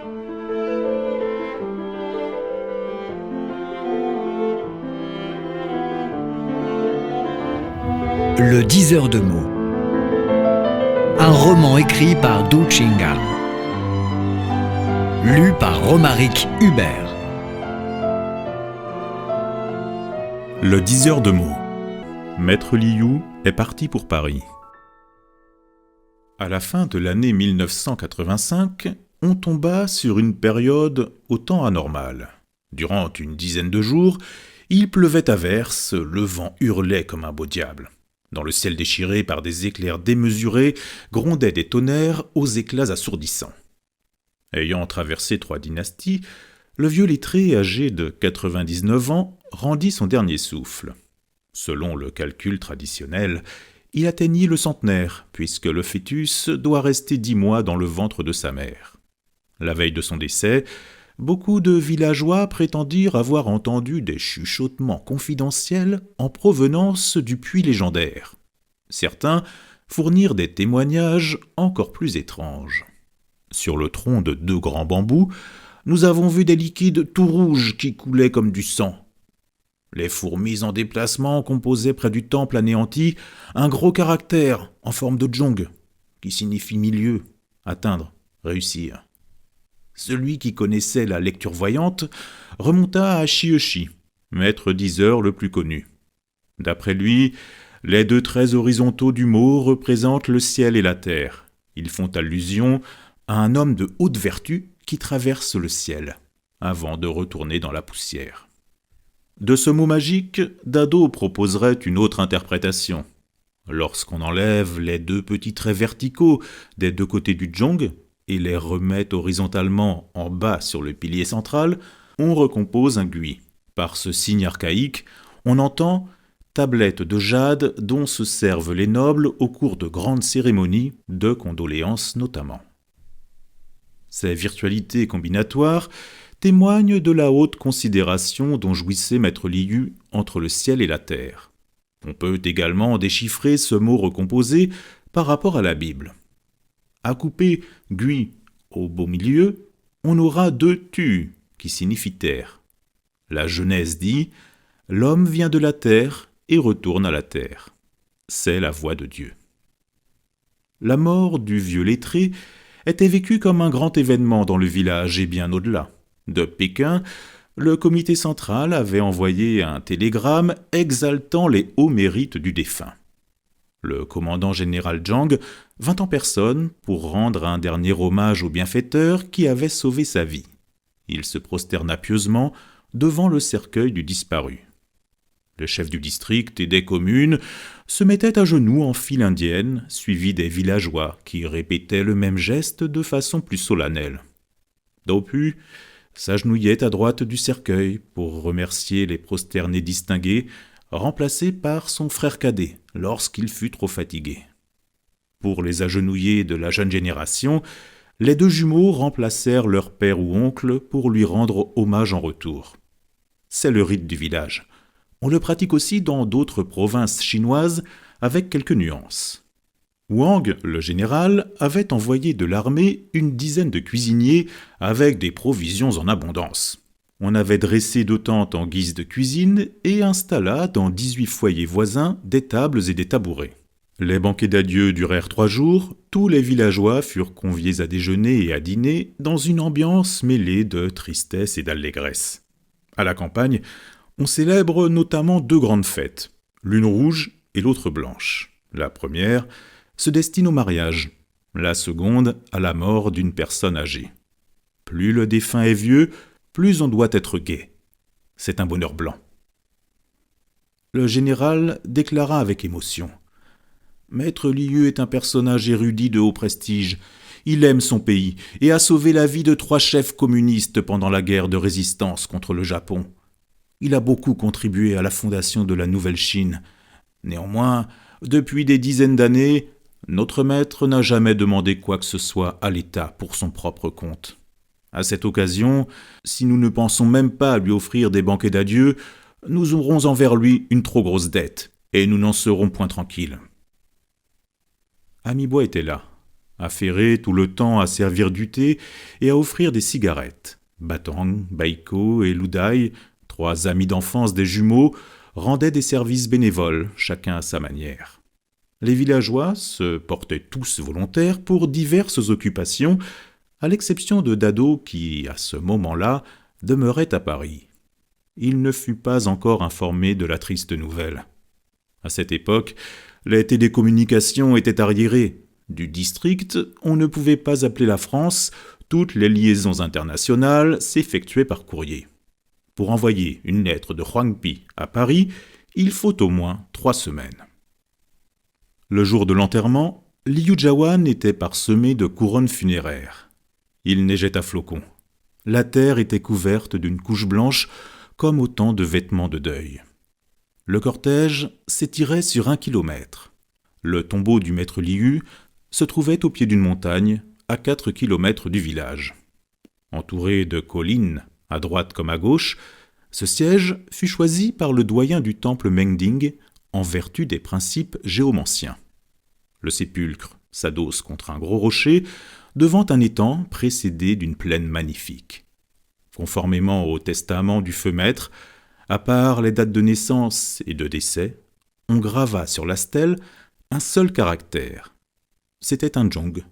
Le diseur de mots. Un roman écrit par Du Chingang. Lu par Romaric Hubert. Le diseur de mots. Maître Liu est parti pour Paris. À la fin de l'année 1985, on tomba sur une période au temps anormale. Durant une dizaine de jours, il pleuvait à verse, le vent hurlait comme un beau diable. Dans le ciel déchiré par des éclairs démesurés, grondaient des tonnerres aux éclats assourdissants. Ayant traversé 3 dynasties, le vieux lettré âgé de 99 ans rendit son dernier souffle. Selon le calcul traditionnel, il atteignit le centenaire, puisque le fœtus doit rester 10 mois dans le ventre de sa mère. La veille de son décès, beaucoup de villageois prétendirent avoir entendu des chuchotements confidentiels en provenance du puits légendaire. Certains fournirent des témoignages encore plus étranges. Sur le tronc de 2 grands bambous, nous avons vu des liquides tout rouges qui coulaient comme du sang. Les fourmis en déplacement composaient près du temple anéanti un gros caractère en forme de jong, qui signifie milieu, atteindre, réussir. Celui qui connaissait la lecture voyante remonta à Shieshi, maître diseur le plus connu. D'après lui, les 2 traits horizontaux du mot représentent le ciel et la terre. Ils font allusion à un homme de haute vertu qui traverse le ciel, avant de retourner dans la poussière. De ce mot magique, Dado proposerait une autre interprétation. Lorsqu'on enlève les 2 petits traits verticaux des 2 côtés du jong, et les remet horizontalement en bas sur le pilier central, on recompose un gui. Par ce signe archaïque, on entend « tablette de jade dont se servent les nobles au cours de grandes cérémonies, de condoléances notamment ». Ces virtualités combinatoires témoignent de la haute considération dont jouissait Maître Liu entre le ciel et la terre. On peut également déchiffrer ce mot recomposé par rapport à la Bible. À couper gui au beau milieu, on aura 2 tu qui signifient terre. La Genèse dit « L'homme vient de la terre et retourne à la terre ». C'est la voix de Dieu. La mort du vieux lettré était vécue comme un grand événement dans le village et bien au-delà. De Pékin, le comité central avait envoyé un télégramme exaltant les hauts mérites du défunt. Le commandant général Zhang vint en personne pour rendre un dernier hommage au bienfaiteur qui avait sauvé sa vie. Il se prosterna pieusement devant le cercueil du disparu. Le chef du district et des communes se mettaient à genoux en file indienne, suivis des villageois qui répétaient le même geste de façon plus solennelle. Dopu s'agenouillait à droite du cercueil pour remercier les prosternés distingués, remplacé par son frère cadet lorsqu'il fut trop fatigué. Pour les agenouillés de la jeune génération, les 2 jumeaux remplacèrent leur père ou oncle pour lui rendre hommage en retour. C'est le rite du village. On le pratique aussi dans d'autres provinces chinoises avec quelques nuances. Wang, le général, avait envoyé de l'armée une dizaine de cuisiniers avec des provisions en abondance. On avait dressé 2 tentes en guise de cuisine et installa dans 18 foyers voisins des tables et des tabourets. Les banquets d'adieu durèrent 3 jours, tous les villageois furent conviés à déjeuner et à dîner dans une ambiance mêlée de tristesse et d'allégresse. À la campagne, on célèbre notamment 2 grandes fêtes, l'une rouge et l'autre blanche. La première se destine au mariage, la seconde à la mort d'une personne âgée. Plus le défunt est vieux, plus on doit être gai. C'est un bonheur blanc. Le général déclara avec émotion « Maître Liu est un personnage érudit de haut prestige. Il aime son pays et a sauvé la vie de 3 chefs communistes pendant la guerre de résistance contre le Japon. Il a beaucoup contribué à la fondation de la Nouvelle-Chine. Néanmoins, depuis des dizaines d'années, notre maître n'a jamais demandé quoi que ce soit à l'État pour son propre compte. À cette occasion, si nous ne pensons même pas à lui offrir des banquets d'adieu, nous aurons envers lui une trop grosse dette, et nous n'en serons point tranquilles. Amibois était là. affairé tout le temps à servir du thé et à offrir des cigarettes. Batang, Baiko et Ludai, 3 amis d'enfance des jumeaux, rendaient des services bénévoles, chacun à sa manière. Les villageois se portaient tous volontaires pour diverses occupations, à l'exception de Dado qui, à ce moment-là, demeurait à Paris. Il ne fut pas encore informé de la triste nouvelle. À cette époque, les télécommunications étaient arriérées. Du district, on ne pouvait pas appeler la France, toutes les liaisons internationales s'effectuaient par courrier. Pour envoyer une lettre de Huangpi à Paris, il faut au moins 3 semaines. Le jour de l'enterrement, Liu Jiawan était parsemé de couronnes funéraires. Il neigeait à flocons. La terre était couverte d'une couche blanche, comme autant de vêtements de deuil. Le cortège s'étirait sur 1 kilomètre. Le tombeau du maître Liu se trouvait au pied d'une montagne, à 4 kilomètres du village. Entouré de collines, à droite comme à gauche, ce siège fut choisi par le doyen du temple Mengding en vertu des principes géomanciens. Le sépulcre s'adosse contre un gros rocher devant un étang précédé d'une plaine magnifique. Conformément au testament du feu maître, à part les dates de naissance et de décès, on grava sur la stèle un seul caractère. C'était un jong,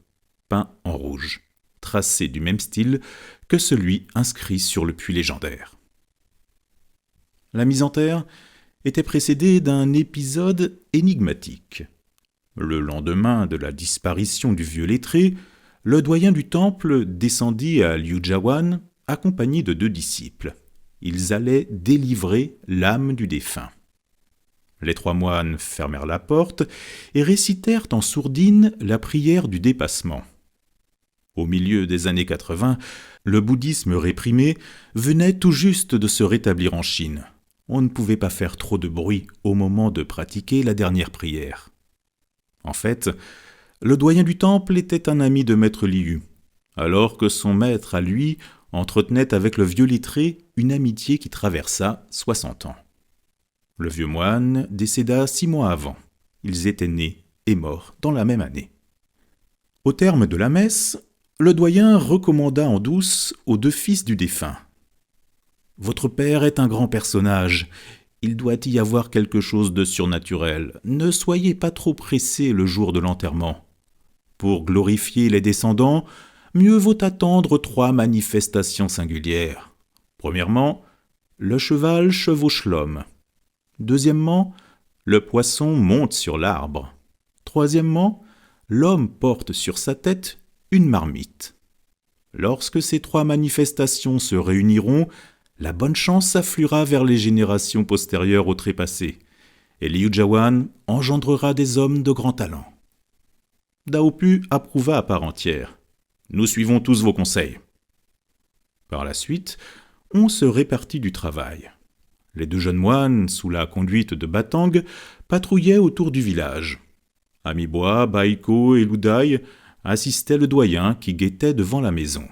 peint en rouge, tracé du même style que celui inscrit sur le puits légendaire. La mise en terre était précédée d'un épisode énigmatique. Le lendemain de la disparition du vieux lettré, le doyen du temple descendit à Liu Jiawan, accompagné de 2 disciples. Ils allaient délivrer l'âme du défunt. Les 3 moines fermèrent la porte et récitèrent en sourdine la prière du dépassement. Au milieu des années 80, le bouddhisme réprimé venait tout juste de se rétablir en Chine. On ne pouvait pas faire trop de bruit au moment de pratiquer la dernière prière. En fait, le doyen du temple était un ami de maître Liu, alors que son maître, à lui, entretenait avec le vieux lettré une amitié qui traversa 60 ans. Le vieux moine décéda 6 mois avant. Ils étaient nés et morts dans la même année. Au terme de la messe, le doyen recommanda en douce aux 2 fils du défunt. « Votre père est un grand personnage. Il doit y avoir quelque chose de surnaturel. Ne soyez pas trop pressés le jour de l'enterrement. Pour glorifier les descendants, mieux vaut attendre 3 manifestations singulières. Premièrement, le cheval chevauche l'homme. Deuxièmement, le poisson monte sur l'arbre. Troisièmement, l'homme porte sur sa tête une marmite. Lorsque ces 3 manifestations se réuniront, la bonne chance affluera vers les générations postérieures au trépassé, et Liu Jiawan engendrera des hommes de grand talent. » Daopu approuva à part entière. « Nous suivons tous vos conseils. » Par la suite, on se répartit du travail. Les 2 jeunes moines, sous la conduite de Batang, patrouillaient autour du village. Amibois, Baiko et Ludai assistaient le doyen qui guettait devant la maison.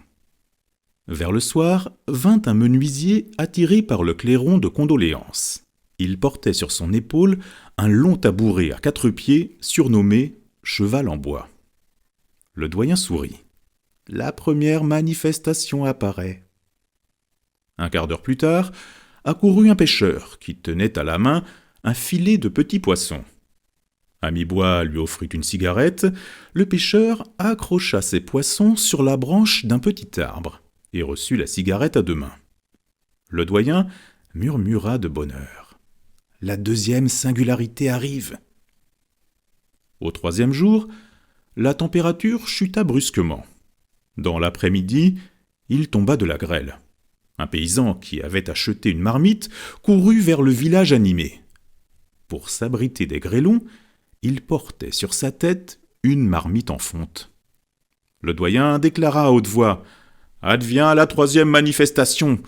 Vers le soir, vint un menuisier attiré par le clairon de condoléances. Il portait sur son épaule un long tabouret à 4 pieds, surnommé « cheval en bois ». Le doyen sourit. La première manifestation apparaît. Un quart d'heure plus tard, accourut un pêcheur qui tenait à la main un filet de petits poissons. Amibois lui offrit une cigarette. Le pêcheur accrocha ses poissons sur la branche d'un petit arbre et reçut la cigarette à 2 mains. Le doyen murmura de bonheur. La 2e singularité arrive. Au 3e jour, la température chuta brusquement. Dans l'après-midi, il tomba de la grêle. Un paysan qui avait acheté une marmite courut vers le village animé. Pour s'abriter des grêlons, il portait sur sa tête une marmite en fonte. Le doyen déclara à haute voix « Advient la 3e manifestation.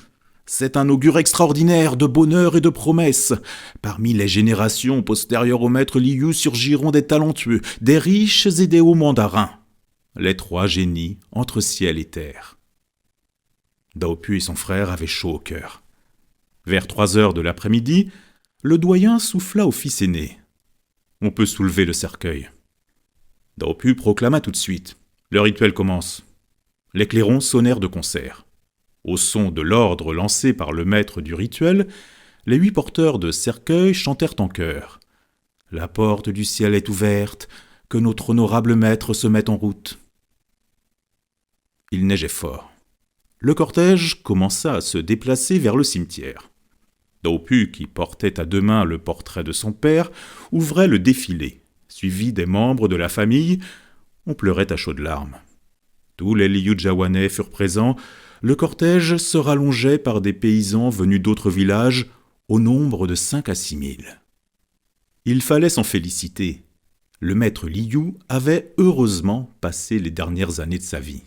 C'est un augure extraordinaire de bonheur et de promesses. Parmi les générations postérieures au maître Liu surgiront des talentueux, des riches et des hauts mandarins. Les 3 génies entre ciel et terre. » Daopu et son frère avaient chaud au cœur. Vers 3 heures de l'après-midi, le doyen souffla au fils aîné. « On peut soulever le cercueil. » Daopu proclama tout de suite. Le rituel commence. Les clairons sonnèrent de concert. Au son de l'ordre lancé par le maître du rituel, les 8 porteurs de cercueil chantèrent en chœur. « La porte du ciel est ouverte, que notre honorable maître se mette en route. » Il neigeait fort. Le cortège commença à se déplacer vers le cimetière. Daupu, qui portait à 2 mains le portrait de son père, ouvrait le défilé, suivi des membres de la famille. On pleurait à chaudes larmes. Tous les Liujiawanais furent présents. Le cortège se rallongeait par des paysans venus d'autres villages, au nombre de 5 à 6 000. Il fallait s'en féliciter. Le maître Liu avait heureusement passé les dernières années de sa vie.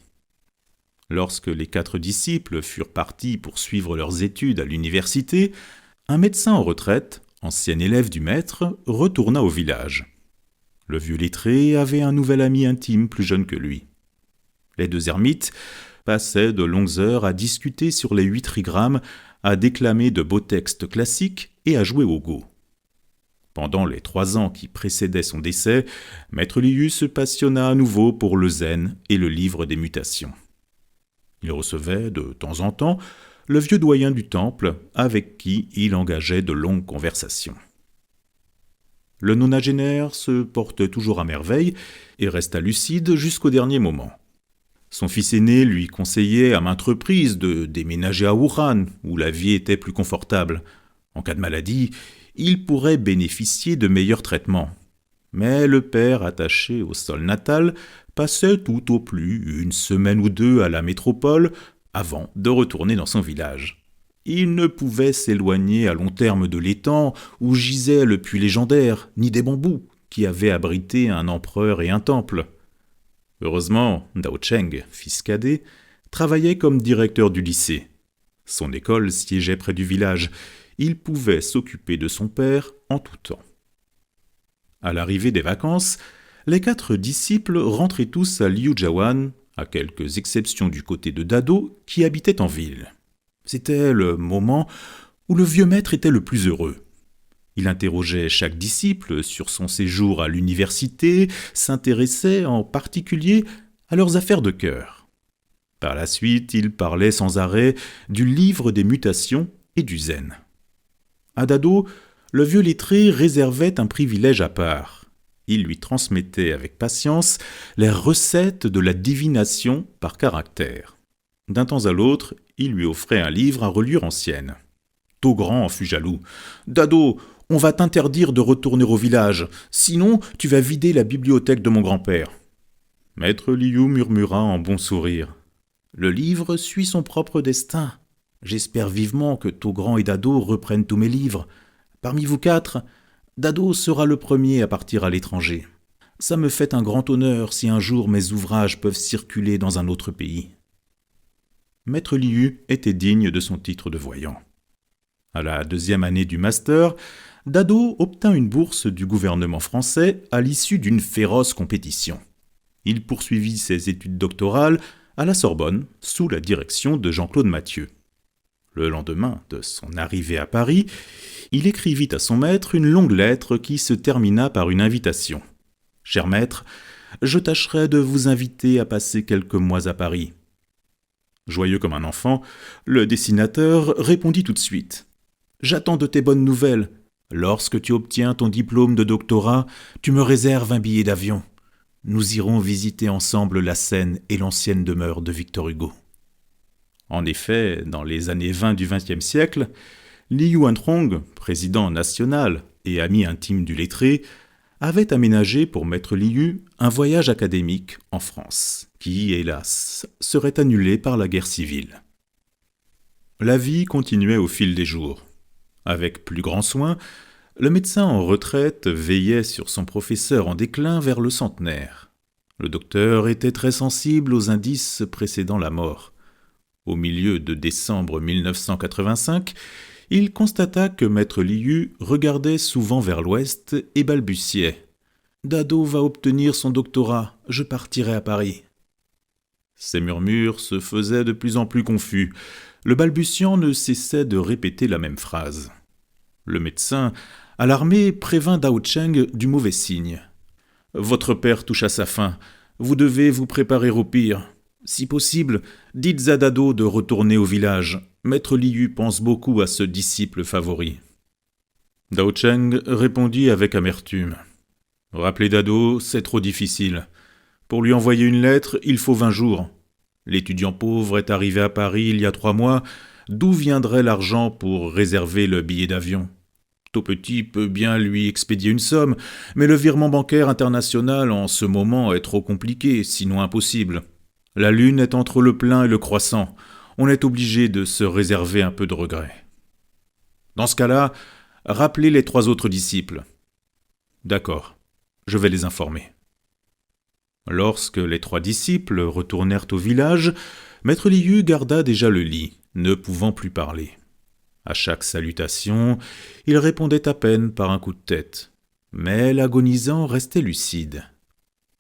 Lorsque les 4 disciples furent partis pour suivre leurs études à l'université, un médecin en retraite, ancien élève du maître, retourna au village. Le vieux lettré avait un nouvel ami intime plus jeune que lui. Les 2 ermites passaient de longues heures à discuter sur les 8 trigrammes, à déclamer de beaux textes classiques et à jouer au go. Pendant les 3 ans qui précédaient son décès, maître Liu se passionna à nouveau pour le zen et le livre des mutations. Il recevait, de temps en temps, le vieux doyen du temple, avec qui il engageait de longues conversations. Le nonagénaire se porte toujours à merveille et resta lucide jusqu'au dernier moment. Son fils aîné lui conseillait à maintes reprises de déménager à Wuhan, où la vie était plus confortable. En cas de maladie, il pourrait bénéficier de meilleurs traitements. Mais le père, attaché au sol natal, passait tout au plus 1 semaine ou 2 à la métropole avant de retourner dans son village. Il ne pouvait s'éloigner à long terme de l'étang où gisait le puits légendaire, ni des bambous qui avaient abrité un empereur et un temple. Heureusement, Dao Cheng, fils cadet, travaillait comme directeur du lycée. Son école siégeait près du village. Il pouvait s'occuper de son père en tout temps. À l'arrivée des vacances, les 4 disciples rentraient tous à Liujiawan, à quelques exceptions du côté de Dado, qui habitait en ville. C'était le moment où le vieux maître était le plus heureux. Il interrogeait chaque disciple sur son séjour à l'université, s'intéressait en particulier à leurs affaires de cœur. Par la suite, il parlait sans arrêt du livre des mutations et du zen. À Dado, le vieux lettré réservait un privilège à part. Il lui transmettait avec patience les recettes de la divination par caractère. D'un temps à l'autre, il lui offrait un livre à reliure ancienne. Togrand en fut jaloux. « Dado, on va t'interdire de retourner au village, sinon tu vas vider la bibliothèque de mon grand-père. » Maître Liu murmura en bon sourire. « Le livre suit son propre destin. J'espère vivement que Togrand et Dado reprennent tous mes livres. Parmi vous 4, Dado sera le premier à partir à l'étranger. Ça me fait un grand honneur si un jour mes ouvrages peuvent circuler dans un autre pays. » Maître Liu était digne de son titre de voyant. À la 2e année du master, Dado obtint une bourse du gouvernement français à l'issue d'une féroce compétition. Il poursuivit ses études doctorales à la Sorbonne sous la direction de Jean-Claude Mathieu. Le lendemain de son arrivée à Paris, il écrivit à son maître une longue lettre qui se termina par une invitation. « Cher maître, je tâcherai de vous inviter à passer quelques mois à Paris. » Joyeux comme un enfant, le dessinateur répondit tout de suite. « J'attends de tes bonnes nouvelles. Lorsque tu obtiens ton diplôme de doctorat, tu me réserves un billet d'avion. Nous irons visiter ensemble la Seine et l'ancienne demeure de Victor Hugo. » En effet, dans les années 20 du XXe siècle, Li Yuantrong, président national et ami intime du lettré, avait aménagé pour maître Liu un voyage académique en France, qui, hélas, serait annulé par la guerre civile. La vie continuait au fil des jours. Avec plus grand soin, le médecin en retraite veillait sur son professeur en déclin vers le centenaire. Le docteur était très sensible aux indices précédant la mort. Au milieu de décembre 1985, il constata que maître Liu regardait souvent vers l'ouest et balbutiait. « Dado va obtenir son doctorat, je partirai à Paris. » Ces murmures se faisaient de plus en plus confus. Le balbutiant ne cessait de répéter la même phrase. Le médecin, alarmé, prévint Dao Cheng du mauvais signe. « Votre père touche à sa fin. Vous devez vous préparer au pire. Si possible, dites à Dado de retourner au village. Maître Liu pense beaucoup à ce disciple favori. Dao Cheng répondit avec amertume. Rappeler Dado, c'est trop difficile. Pour lui envoyer une lettre, il faut 20 jours. L'étudiant pauvre est arrivé à Paris il y a 3 mois. D'où viendrait l'argent pour réserver le billet d'avion ? Taupetit peut bien lui expédier une somme, mais le virement bancaire international en ce moment est trop compliqué, sinon impossible. La lune est entre le plein et le croissant. On est obligé de se réserver un peu de regret. Dans ce cas-là, rappelez les 3 autres disciples. D'accord, je vais les informer. Lorsque les 3 disciples retournèrent au village, Maître Liu garda déjà le lit, ne pouvant plus parler. À chaque salutation, il répondait à peine par un coup de tête, mais l'agonisant restait lucide.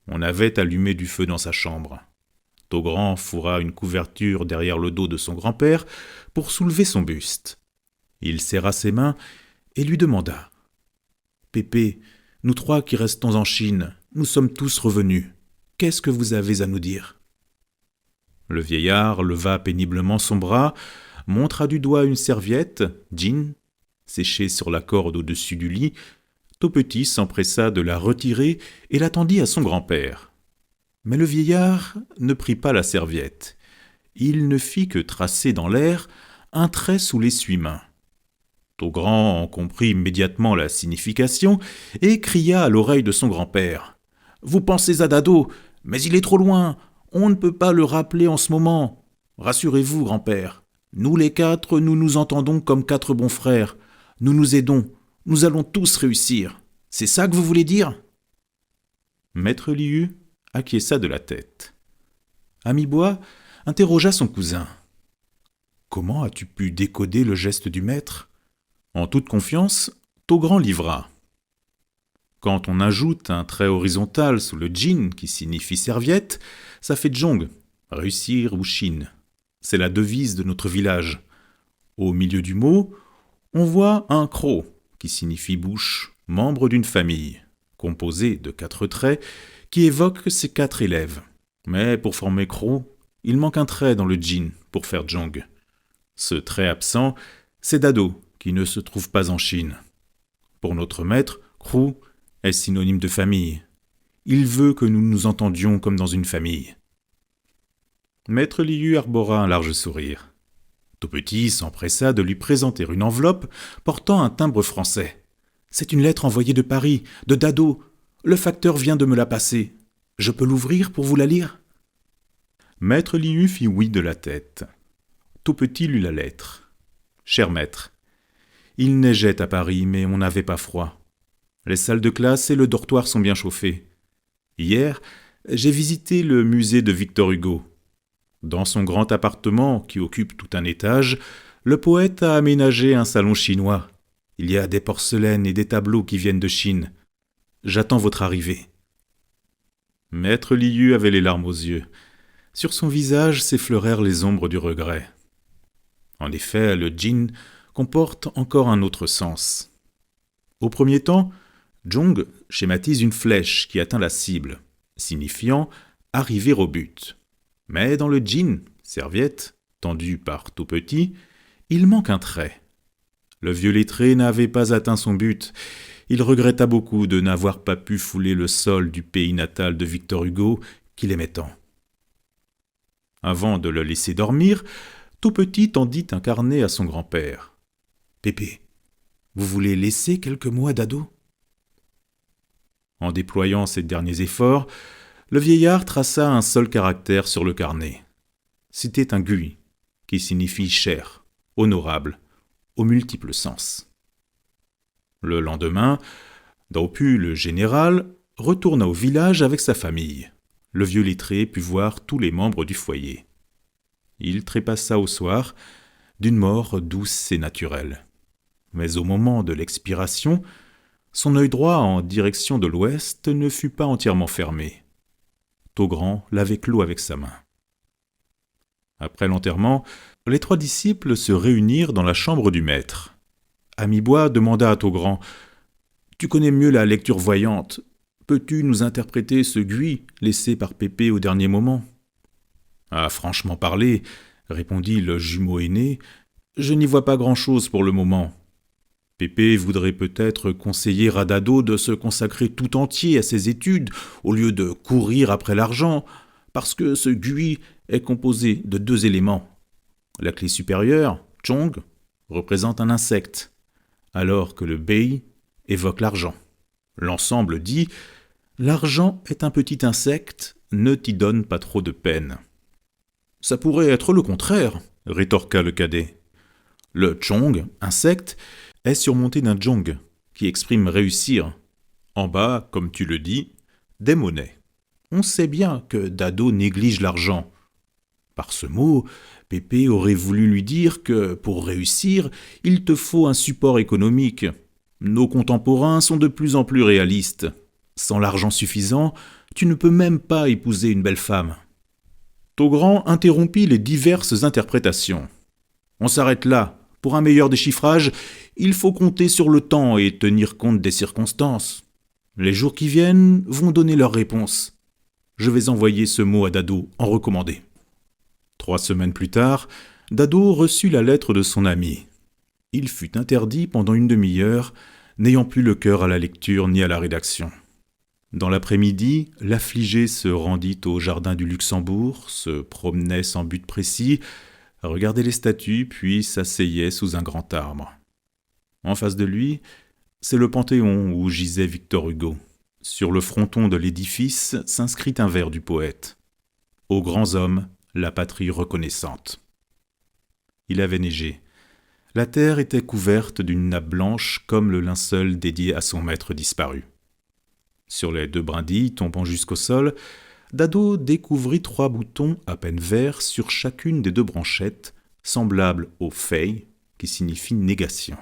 On avait allumé du feu dans sa chambre. Togrand fourra une couverture derrière le dos de son grand-père pour soulever son buste. Il serra ses mains et lui demanda « Pépé, nous 3 qui restons en Chine, nous sommes tous revenus. Qu'est-ce que vous avez à nous dire ?» Le vieillard leva péniblement son bras, montra du doigt une serviette, Jin, séchée sur la corde au-dessus du lit. Taupetit s'empressa de la retirer et la tendit à son grand-père. Mais le vieillard ne prit pas la serviette. Il ne fit que tracer dans l'air un trait sous l'essuie-main. Togrand en comprit immédiatement la signification et cria à l'oreille de son grand-père. « Vous pensez à Dado, mais il est trop loin. On ne peut pas le rappeler en ce moment. Rassurez-vous, grand-père. Nous les 4, nous nous entendons comme 4 bons frères. Nous nous aidons. Nous allons tous réussir. C'est ça que vous voulez dire ?» Maître Liu acquiesça de la tête. Ami-Bois interrogea son cousin. « Comment as-tu pu décoder le geste du maître ?» En toute confiance, Togrand livra. Quand on ajoute un trait horizontal sous le jin qui signifie serviette, ça fait Zhong, réussir ou Chine. C'est la devise de notre village. Au milieu du mot, on voit un croc qui signifie bouche, membre d'une famille, composé de 4 traits qui évoquent ces 4 élèves. Mais pour former croc, il manque un trait dans le jin pour faire Zhong. Ce trait absent, c'est Dado qui ne se trouve pas en Chine. Pour notre maître, croc est synonyme de famille. Il veut que nous nous entendions comme dans une famille. Maître Liu arbora un large sourire. Taupetit s'empressa de lui présenter une enveloppe portant un timbre français. « C'est une lettre envoyée de Paris, de Dado. Le facteur vient de me la passer. Je peux l'ouvrir pour vous la lire ?» Maître Liu fit oui de la tête. Taupetit lut la lettre. « Cher maître, il neigeait à Paris, mais on n'avait pas froid. Les salles de classe et le dortoir sont bien chauffés. Hier, j'ai visité le musée de Victor Hugo. Dans son grand appartement, qui occupe tout un étage, le poète a aménagé un salon chinois. Il y a des porcelaines et des tableaux qui viennent de Chine. J'attends votre arrivée. » Maître Liu avait les larmes aux yeux. Sur son visage s'effleurèrent les ombres du regret. En effet, le jin comporte encore un autre sens. Au premier temps, Zhong schématise une flèche qui atteint la cible, signifiant « arriver au but ». Mais dans le jin, serviette, tendue par Taupetit, il manque un trait. Le vieux lettré n'avait pas atteint son but. Il regretta beaucoup de n'avoir pas pu fouler le sol du pays natal de Victor Hugo, qu'il aimait tant. Avant de le laisser dormir, Taupetit tendit un carnet à son grand-père. « Pépé, vous voulez laisser quelques mots à Dado ?» En déployant ses derniers efforts, le vieillard traça un seul caractère sur le carnet. C'était un gui, qui signifie cher, honorable, aux multiples sens. Le lendemain, Daopu, le général, retourna au village avec sa famille. Le vieux lettré put voir tous les membres du foyer. Il trépassa au soir, d'une mort douce et naturelle. Mais au moment de l'expiration, son œil droit en direction de l'ouest ne fut pas entièrement fermé. Togrand l'avait clos avec sa main. Après l'enterrement, les 3 disciples se réunirent dans la chambre du maître. Ami-Bois demanda à Togrand « Tu connais mieux la lecture voyante. peux-tu nous interpréter ce gui laissé par Pépé au dernier moment ?» ?»« Ah, franchement parler, » répondit le jumeau aîné, « je n'y vois pas grand-chose pour le moment. Pépé voudrait peut-être conseiller à Dado de se consacrer tout entier à ses études au lieu de courir après l'argent, parce que ce gui est composé de 2 éléments. La clé supérieure, Chong, représente un insecte, alors que le bei évoque l'argent. L'ensemble dit « L'argent est un petit insecte, ne t'y donne pas trop de peine. » « Ça pourrait être le contraire, » rétorqua le cadet. Le Chong, insecte, est surmonté d'un jong, qui exprime réussir. En bas, comme tu le dis, des monnaies. On sait bien que Dado néglige l'argent. Par ce mot, Pépé aurait voulu lui dire que, pour réussir, il te faut un support économique. Nos contemporains sont de plus en plus réalistes. Sans l'argent suffisant, tu ne peux même pas épouser une belle femme. Togrand interrompit les diverses interprétations. On s'arrête là. Pour un meilleur déchiffrage, il faut compter sur le temps et tenir compte des circonstances. Les jours qui viennent vont donner leur réponse. Je vais envoyer ce mot à Dado en recommandé. 3 semaines plus tard, Dado reçut la lettre de son ami. Il fut interdit pendant une demi-heure, n'ayant plus le cœur à la lecture ni à la rédaction. Dans l'après-midi, l'affligé se rendit au jardin du Luxembourg, se promenait sans but précis, regardait les statues, puis s'asseyait sous un grand arbre. En face de lui, c'est le Panthéon où gisait Victor Hugo. Sur le fronton de l'édifice s'inscrit un vers du poète. « Aux grands hommes, la patrie reconnaissante. » Il avait neigé. La terre était couverte d'une nappe blanche comme le linceul dédié à son maître disparu. Sur les 2 brindilles tombant jusqu'au sol, Dado découvrit 3 boutons à peine verts sur chacune des 2 branchettes, semblables au fei, qui signifie négation.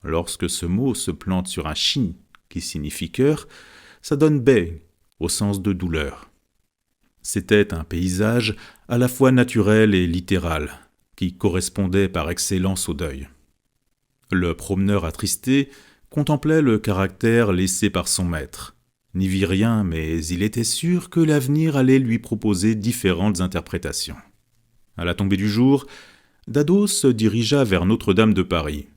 Lorsque ce mot se plante sur un chi, qui signifie cœur, ça donne bei, au sens de douleur. C'était un paysage à la fois naturel et littéral, qui correspondait par excellence au deuil. Le promeneur attristé contemplait le caractère laissé par son maître, n'y vit rien, mais il était sûr que l'avenir allait lui proposer différentes interprétations. À la tombée du jour, Dado se dirigea vers Notre-Dame de Paris.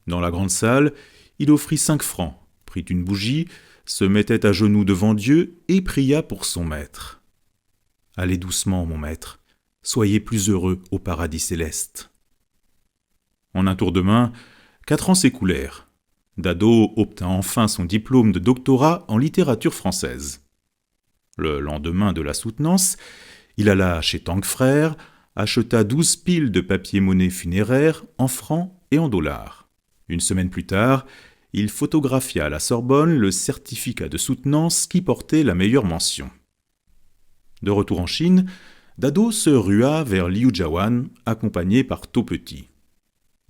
Dans la grande salle, il offrit 5 francs, prit une bougie, se mettait à genoux devant Dieu et pria pour son maître. « Allez doucement, mon maître, soyez plus heureux au paradis céleste. » En un tour de main, 4 ans s'écoulèrent. Dado obtint enfin son diplôme de doctorat en littérature française. Le lendemain de la soutenance, il alla chez Tang Frères, acheta 12 piles de papier-monnaie funéraire en francs et en dollars. Une semaine plus tard, il photographia à la Sorbonne le certificat de soutenance qui portait la meilleure mention. De retour en Chine, Dado se rua vers Liu Jiawan, accompagné par To Petit.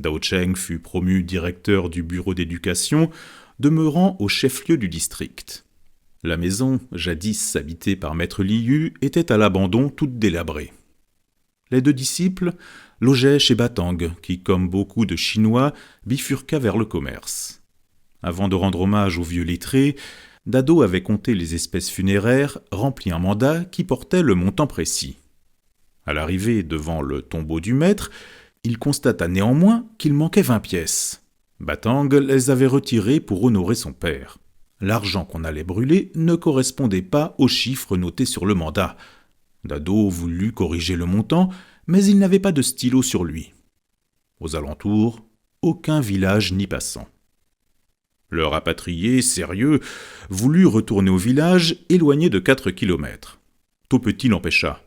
Dao Cheng fut promu directeur du bureau d'éducation, demeurant au chef-lieu du district. La maison, jadis habitée par Maître Liu, était à l'abandon, toute délabrée. Les 2 disciples logeaient chez Batang, qui, comme beaucoup de Chinois, bifurqua vers le commerce. Avant de rendre hommage au vieux lettré, Dado avait compté les espèces funéraires, rempli un mandat qui portait le montant précis. À l'arrivée devant le tombeau du maître, il constata néanmoins qu'il manquait 20 pièces. Batang les avait retirées pour honorer son père. L'argent qu'on allait brûler ne correspondait pas aux chiffres notés sur le mandat. Dado voulut corriger le montant, mais il n'avait pas de stylo sur lui. Aux alentours, aucun village ni passant. Le rapatrié, sérieux, voulut retourner au village, éloigné de 4 kilomètres. To Petit l'empêcha.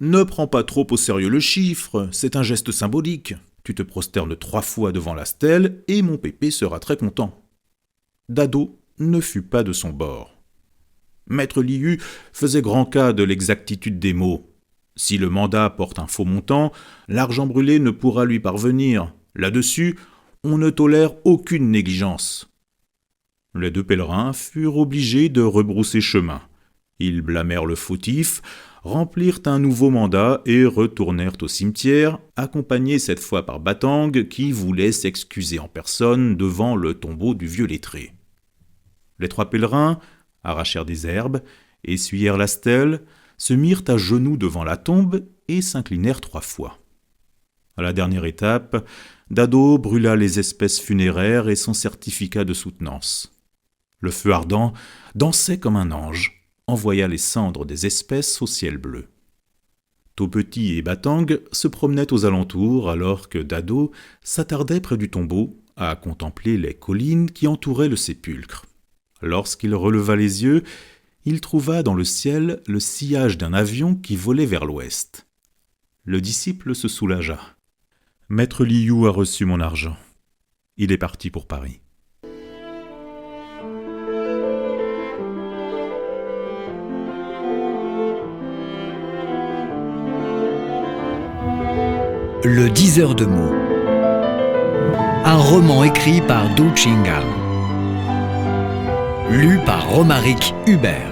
« Ne prends pas trop au sérieux le chiffre, c'est un geste symbolique. Tu te prosternes 3 fois devant la stèle et mon pépé sera très content. » Dado ne fut pas de son bord. Maître Liu faisait grand cas de l'exactitude des mots. Si le mandat porte un faux montant, l'argent brûlé ne pourra lui parvenir. Là-dessus, on ne tolère aucune négligence. Les 2 pèlerins furent obligés de rebrousser chemin. Ils blâmèrent le fautif, remplirent un nouveau mandat et retournèrent au cimetière, accompagnés cette fois par Batang qui voulait s'excuser en personne devant le tombeau du vieux lettré. Les 3 pèlerins arrachèrent des herbes, essuyèrent la stèle, se mirent à genoux devant la tombe et s'inclinèrent 3 fois. À la dernière étape, Dado brûla les espèces funéraires et son certificat de soutenance. Le feu ardent dansait comme un ange, envoya les cendres des espèces au ciel bleu. Taupetit et Batang se promenaient aux alentours alors que Dado s'attardait près du tombeau à contempler les collines qui entouraient le sépulcre. Lorsqu'il releva les yeux, il trouva dans le ciel le sillage d'un avion qui volait vers l'ouest. Le disciple se soulagea. « Maître Liu a reçu mon argent. Il est parti pour Paris. » Le 10 heures de mots. Un roman écrit par Du Chingang. Lu par Romaric Hubert.